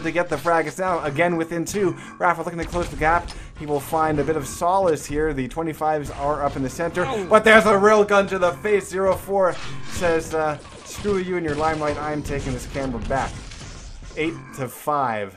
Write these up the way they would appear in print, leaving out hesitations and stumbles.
to get the frag. It's now again within 2. Rafa looking to close the gap. He will find a bit of solace here. The 25s are up in the center, but there's a real gun to the face. 04 says, screw you and your limelight. I'm taking this camera back. 8-5.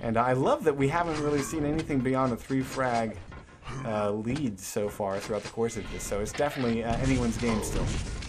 And I love that we haven't really seen anything beyond a 3 frag lead so far throughout the course of this. So it's definitely anyone's game still.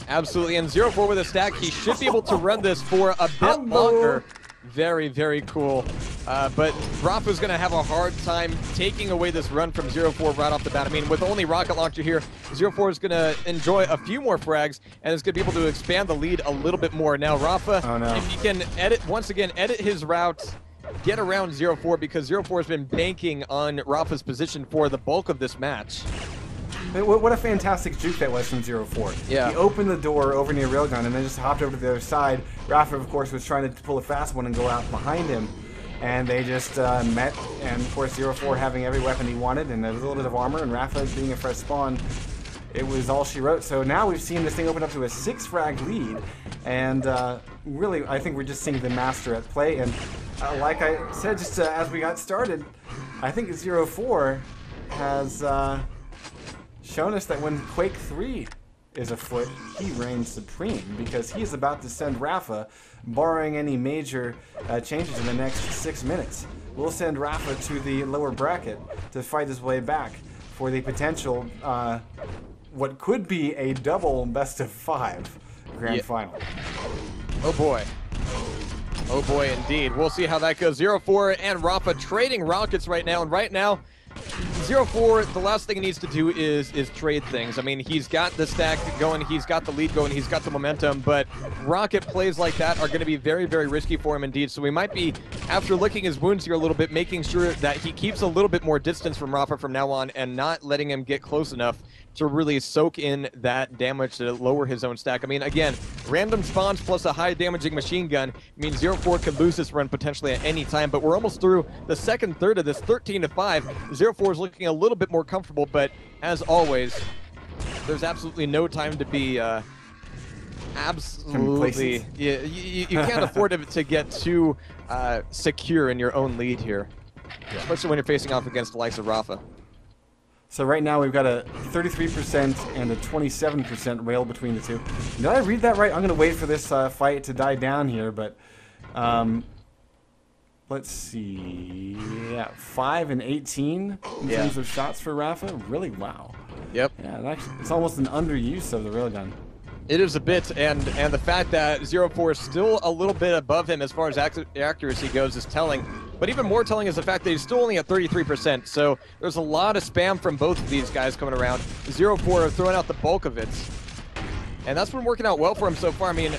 Absolutely. And 04 with a stack. He should be able to run this for a bit longer. Very, very cool. But Rafa's going to have a hard time taking away this run from 04 right off the bat. I mean, with only rocket launcher here, 04 is going to enjoy a few more frags and is going to be able to expand the lead a little bit more. Now, Rafa, if he can once again edit his route, get around 04, because 04 has been banking on Rafa's position for the bulk of this match. What a fantastic juke that was from 04. Yeah. He opened the door over near Railgun and then just hopped over to the other side. Rafa, of course, was trying to pull a fast one and go out behind him. And they just met. And, of course, 04 having every weapon he wanted and a little bit of armor. And Rafa being a fresh spawn, it was all she wrote. So now we've seen this thing open up to a 6 frag lead. And really, I think we're just seeing the master at play. And like I said just as we got started, I think 04 has... shown us that when Quake 3 is afoot, he reigns supreme, because he is about to send Rafa, barring any major changes in the next 6 minutes. We'll send Rafa to the lower bracket to fight his way back for the potential, what could be a double best-of-5 grand final. Oh boy. Oh boy, indeed. We'll see how that goes. 04 and Rafa trading rockets right now, and right now, 04, the last thing he needs to do is trade things. I mean, he's got the stack going, he's got the lead going, he's got the momentum, but rocket plays like that are going to be very, very risky for him indeed. So we might be, after licking his wounds here a little bit, making sure that he keeps a little bit more distance from Rafa from now on and not letting him get close enough to really soak in that damage to lower his own stack. I mean, again, random spawns plus a high damaging machine gun means 04 could lose this run potentially at any time, but we're almost through the second third of this, 13-5. 04 is looking a little bit more comfortable, but as always, there's absolutely no time to be absolutely... You can't afford to get too secure in your own lead here, especially when you're facing off against the likes of Rafa. So right now we've got a 33% and a 27% rail between the two. Did I read that right? I'm going to wait for this fight to die down here, but let's see. Yeah, 5 and 18 in terms of shots for Rafa. Really, wow. Yep. Yeah, it's almost an underuse of the railgun. It is a bit, and the fact that 04 is still a little bit above him as far as accuracy goes is telling. But even more telling is the fact that he's still only at 33%, so there's a lot of spam from both of these guys coming around. 04 throwing out the bulk of it. And that's been working out well for him so far. I mean,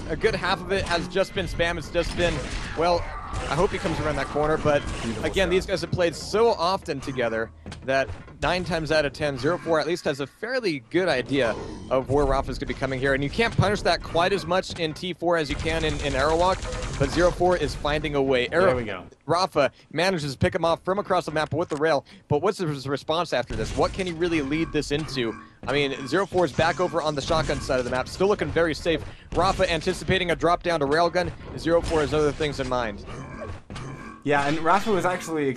a good half of it has just been spam. It's just been, well, I hope he comes around that corner, but again, these guys have played so often together that 9 times out of 10, 04 at least has a fairly good idea of where Rafa's going to be coming here. And you can't punish that quite as much in T4 as you can in Aerowalk, but 04 is finding a way. There we go. Rafa manages to pick him off from across the map with the rail, but what's his response after this? What can he really lead this into? I mean, 04 is back over on the shotgun side of the map, still looking very safe. Rafa anticipating a drop down to railgun. 04 has other things in mind. Yeah, and Rafa was actually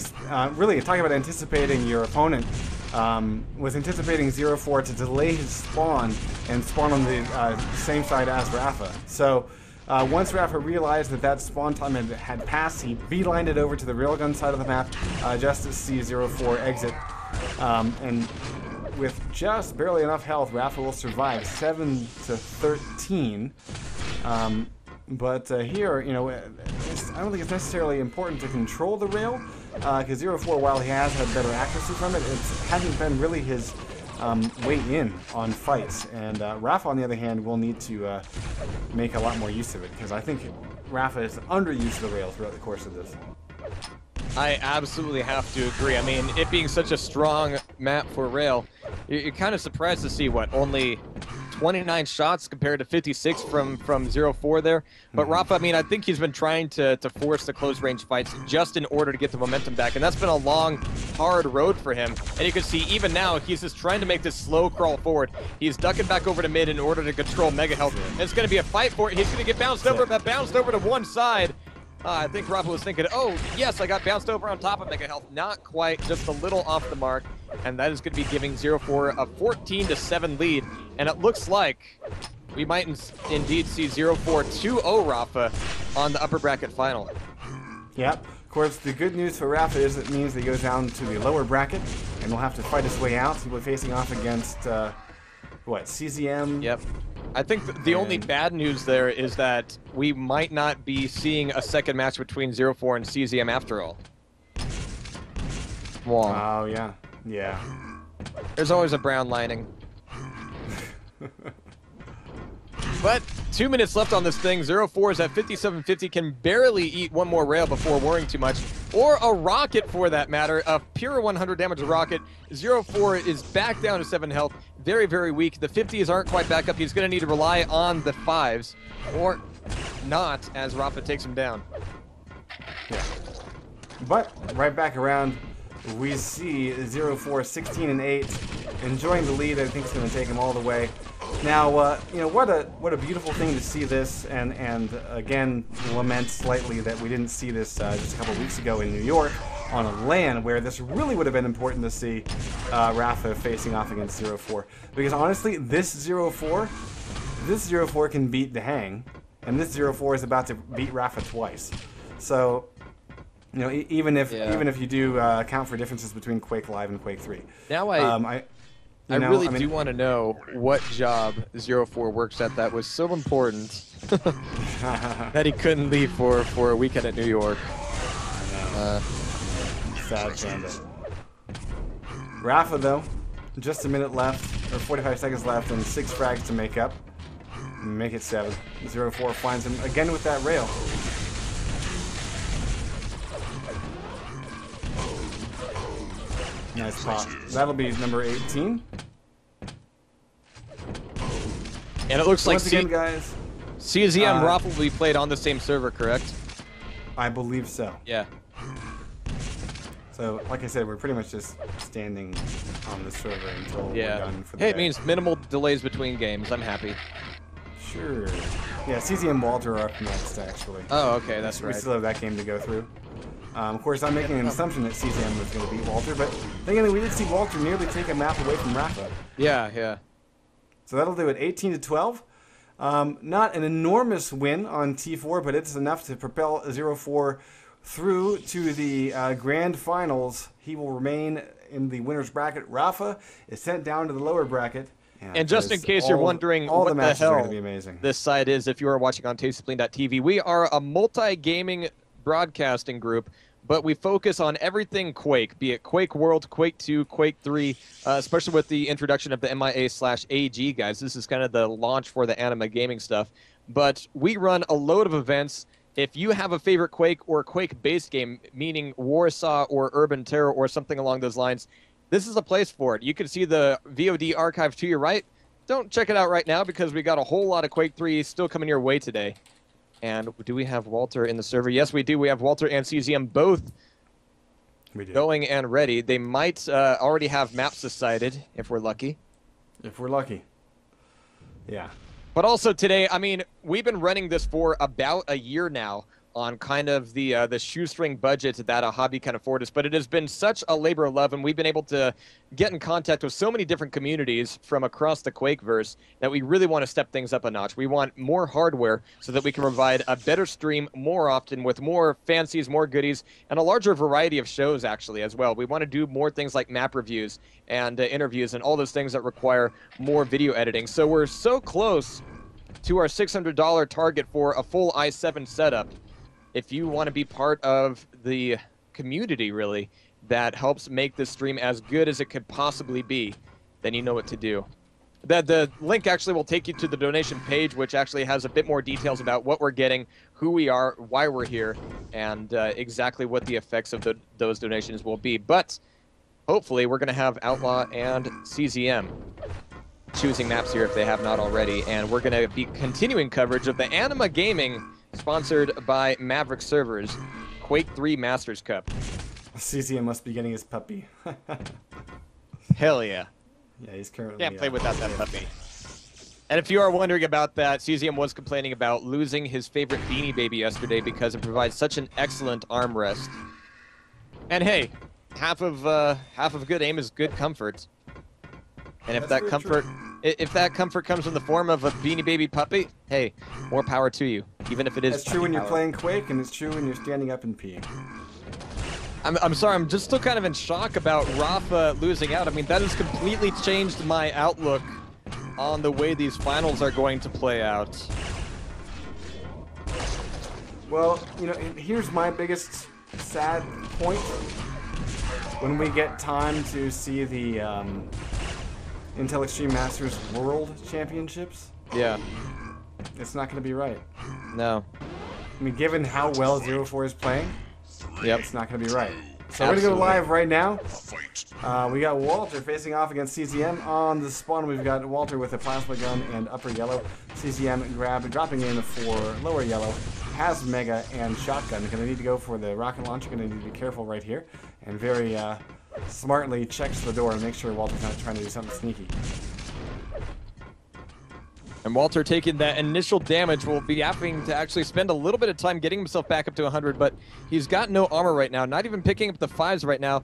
really talking about anticipating your opponent. Was anticipating 04 to delay his spawn and spawn on the same side as Rafa. So once Rafa realized that spawn time had passed, he beelined it over to the railgun side of the map just to see 04 exit. And with just barely enough health, Rafa will survive 7-13. But here, you know, I don't think it's necessarily important to control the rail, because 04, while he has had better accuracy from it, it hasn't been really his way in on fights. And Rafa, on the other hand, will need to make a lot more use of it, because I think Rafa is underused the rail throughout the course of this. I absolutely have to agree. I mean, it being such a strong map for rail, you're kind of surprised to see, what, only 29 shots compared to 56 from 04 there. But Rafa, I mean, I think he's been trying to force the close range fights just in order to get the momentum back. And that's been a long, hard road for him. And you can see even now, he's just trying to make this slow crawl forward. He's ducking back over to mid in order to control Mega Health. And it's going to be a fight for it. He's going to get bounced over, but bounced over to one side. I think Rafa was thinking, oh, yes, I got bounced over on top of Mega Health. Not quite, just a little off the mark. And that is going to be giving 0-4 a 14-7 lead. And it looks like we might indeed see 0-4 2-0 Rafa on the upper bracket final. Yep. Of course, the good news for Rafa is it means he goes down to the lower bracket and will have to fight his way out. He'll be facing off against, what, CZM? Yep. I think the only bad news there is that we might not be seeing a second match between 0-4 and CZM after all. Wow. Oh, yeah. Yeah. There's always a brown lining. But 2 minutes left on this thing. 0-4 is at 5750, can barely eat one more rail before worrying too much. Or a rocket, for that matter. A pure 100 damage rocket. 0-4 is back down to 7 health. Very, very weak. The 50s aren't quite back up. He's going to need to rely on the 5s. Or not, as Rafa takes him down. Yeah. But right back around, we see 0-4, 16 and 8, enjoying the lead. I think it's going to take him all the way. Now, you know, what a beautiful thing to see this, and again, lament slightly that we didn't see this just a couple weeks ago in New York on a LAN, where this really would have been important to see Rafa facing off against 0-4. Because honestly, this 0-4 can beat the Hang, and this 0-4 is about to beat Rafa twice. So, you know, even if you do account for differences between Quake Live and Quake 3. Now I really do want to know what job 0-4 works at that was so important that he couldn't leave for a weekend at New York. Sad panda. Rafa, though, just a minute left, or 45 seconds left, and 6 frags to make up. Make it 7. 0-4 finds him again with that rail. Nice pop. That'll be number 18. And it looks like Once again, guys, CZM Rafa will be played on the same server, correct? I believe so. Yeah. So, like I said, we're pretty much just standing on the server until we're done for the day. It means minimal delays between games. I'm happy. Sure. Yeah, CZ and Walter are up next, actually. Oh, okay, that's right. We still have that game to go through. Of course, I'm making an assumption that CZM was going to beat Walter, but thinking that we did see Walter nearly take a map away from Rafa. Yeah, yeah. So that'll do it, 18-12. Not an enormous win on T4, but it's enough to propel 0-4 through to the grand finals. He will remain in the winner's bracket. Rafa is sent down to the lower bracket. Yeah, and just in case you're wondering what the hell this site is, if you are watching on TastySpleen.tv, we are a multi-gaming broadcasting group, but we focus on everything Quake, be it Quake World, Quake 2, Quake 3, especially with the introduction of the MIA/AG guys. This is kind of the launch for the Anima gaming stuff. But we run a load of events. If you have a favorite Quake or Quake-based game, meaning Warsaw or Urban Terror or something along those lines, this is a place for it. You can see the VOD archive to your right. Don't check it out right now because we got a whole lot of Quake 3 still coming your way today. And do we have Walter in the server? Yes, we do. We have Walter and CZM both going and ready. They might already have maps decided, if we're lucky. If we're lucky. Yeah. But also today, I mean, we've been running this for about a year now on kind of the shoestring budget that a hobby can afford us. But it has been such a labor of love, and we've been able to get in contact with so many different communities from across the Quakeverse that we really want to step things up a notch. We want more hardware so that we can provide a better stream more often with more fancies, more goodies, and a larger variety of shows, actually, as well. We want to do more things like map reviews and interviews and all those things that require more video editing. So we're so close to our $600 target for a full i7 setup. If you want to be part of the community, really, that helps make this stream as good as it could possibly be, then you know what to do. The link actually will take you to the donation page, which actually has a bit more details about what we're getting, who we are, why we're here, and exactly what the effects of those donations will be. But hopefully we're going to have Outlaw and CZM choosing maps here if they have not already, and we're going to be continuing coverage of the Anima Gaming, sponsored by Maverick Servers, Quake 3 Masters Cup. CZM must be getting his puppy. Hell yeah. Yeah, he's currently... Can't play without that puppy. And if you are wondering about that, CZM was complaining about losing his favorite Beanie Baby yesterday because it provides such an excellent armrest. And hey, half of good aim is good comfort. And if that comfort, if that comfort comes in the form of a Beanie Baby puppy, hey, more power to you. Even if it is. It's true when you're playing Quake, and it's true when you're standing up and peeing. I'm sorry, I'm just still kind of in shock about Rafa losing out. I mean, that has completely changed my outlook on the way these finals are going to play out. Well, you know, here's my biggest sad point. When we get time to see the Intel Extreme Masters World Championships, yeah, it's not going to be right. No. I mean, given how well 04 is playing, yep, it's not going to be right. So we're going to go live right now. We got Walter facing off against CZM. On the spawn, we've got Walter with a plasma gun and upper yellow. CZM dropping in for lower yellow. Has Mega and Shotgun. Going to need to go for the rocket launcher. Going to need to be careful right here. And very smartly checks the door and makes sure Walter's not trying to do something sneaky. And Walter taking that initial damage will be having to actually spend a little bit of time getting himself back up to 100, but he's got no armor right now, not even picking up the 5s right now,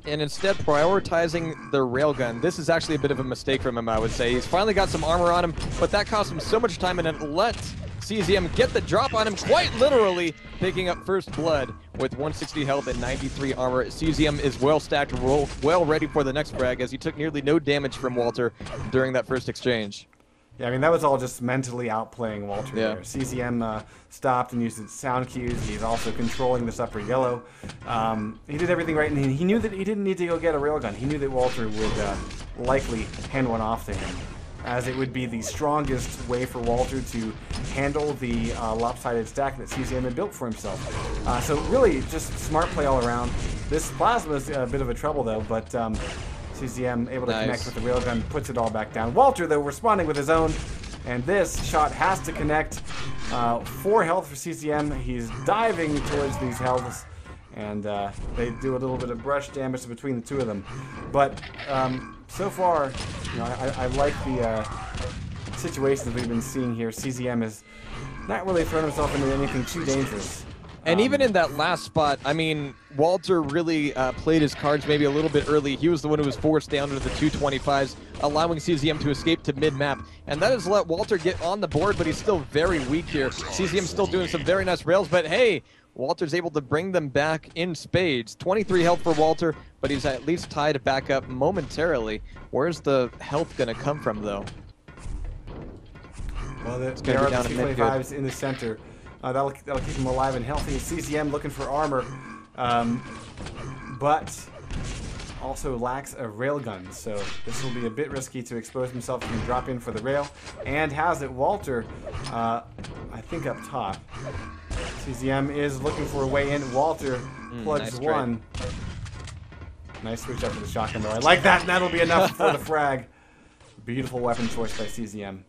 and instead prioritizing the railgun. This is actually a bit of a mistake from him, I would say. He's finally got some armor on him, but that cost him so much time, and it let CZM get the drop on him, quite literally picking up first blood with 160 health and 93 armor. CZM is well stacked, well ready for the next frag, as he took nearly no damage from Walter during that first exchange. Yeah, I mean, that was all just mentally outplaying Walter there. CZM stopped and used its sound cues. He's also controlling this upper yellow. He did everything right, and he knew that he didn't need to go get a railgun. He knew that Walter would likely hand one off to him, as it would be the strongest way for Walter to handle the lopsided stack that CZM had built for himself. So really, just smart play all around. This plasma is a bit of a trouble, though, but CZM able to connect with the railgun, puts it all back down. Walter, though, responding with his own, and this shot has to connect. 4 health for CZM. He's diving towards these healths, and they do a little bit of brush damage between the two of them. But so far, you know, I like the situations we've been seeing here. CZM has not really thrown himself into anything too dangerous. And even in that last spot, I mean, Walter really played his cards maybe a little bit early. He was the one who was forced down to the 225s, allowing CZM to escape to mid-map. And that has let Walter get on the board, but he's still very weak here. CZM's still doing some very nice rails, but hey, Walter's able to bring them back in spades. 23 health for Walter, but he's at least tied back up momentarily. Where's the health going to come from, though? Well, there are the 225s in the center. That'll keep him alive and healthy. CZM looking for armor, but also lacks a railgun, so this will be a bit risky to expose himself to drop in for the rail. And has it, Walter, I think up top. CZM is looking for a way in. Walter plugs nice one. Nice switch up to the shotgun, though. I like that, and that'll be enough for the frag. Beautiful weapon choice by CZM.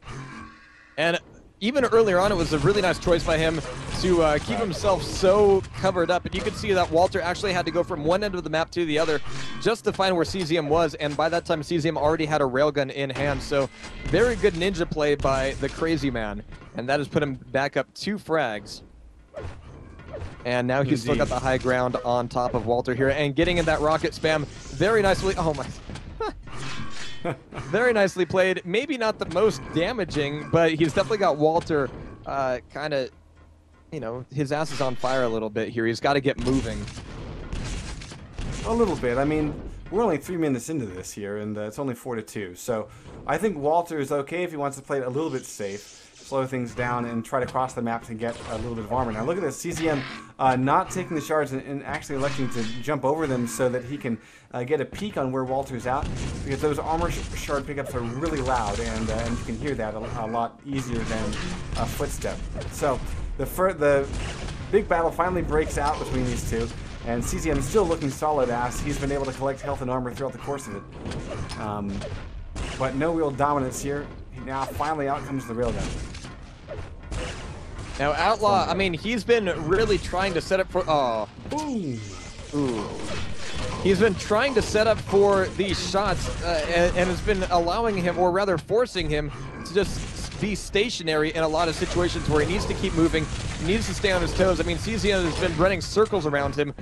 And even earlier on, it was a really nice choice by him to keep himself so covered up. And you could see that Walter actually had to go from one end of the map to the other just to find where CZM was. And by that time, CZM already had a railgun in hand. So very good ninja play by the crazy man. And that has put him back up 2 frags. And now he's still got the high ground on top of Walter here. And getting in that rocket spam very nicely. Oh, my. Very nicely played. Maybe not the most damaging, but he's definitely got Walter kind of, you know, his ass is on fire a little bit here. He's got to get moving. A little bit. I mean, we're only 3 minutes into this here, and it's only 4-2. So I think Walter is okay if he wants to play it a little bit safe, slow things down, and try to cross the map to get a little bit of armor. Now look at this, CZM not taking the shards and actually electing to jump over them so that he can get a peek on where Walter's at, because those armor shard pickups are really loud, and you can hear that a lot easier than a footstep. So the big battle finally breaks out between these two, and CZM is still looking solid as he's been able to collect health and armor throughout the course of it. But no real dominance here. Now finally out comes the railgun. Now Outlaw, I mean, he's been really trying to set up for... Oh. Ooh. He's been trying to set up for these shots and has been allowing him, or rather forcing him, to just be stationary in a lot of situations where he needs to keep moving, he needs to stay on his toes. I mean, CZN has been running circles around him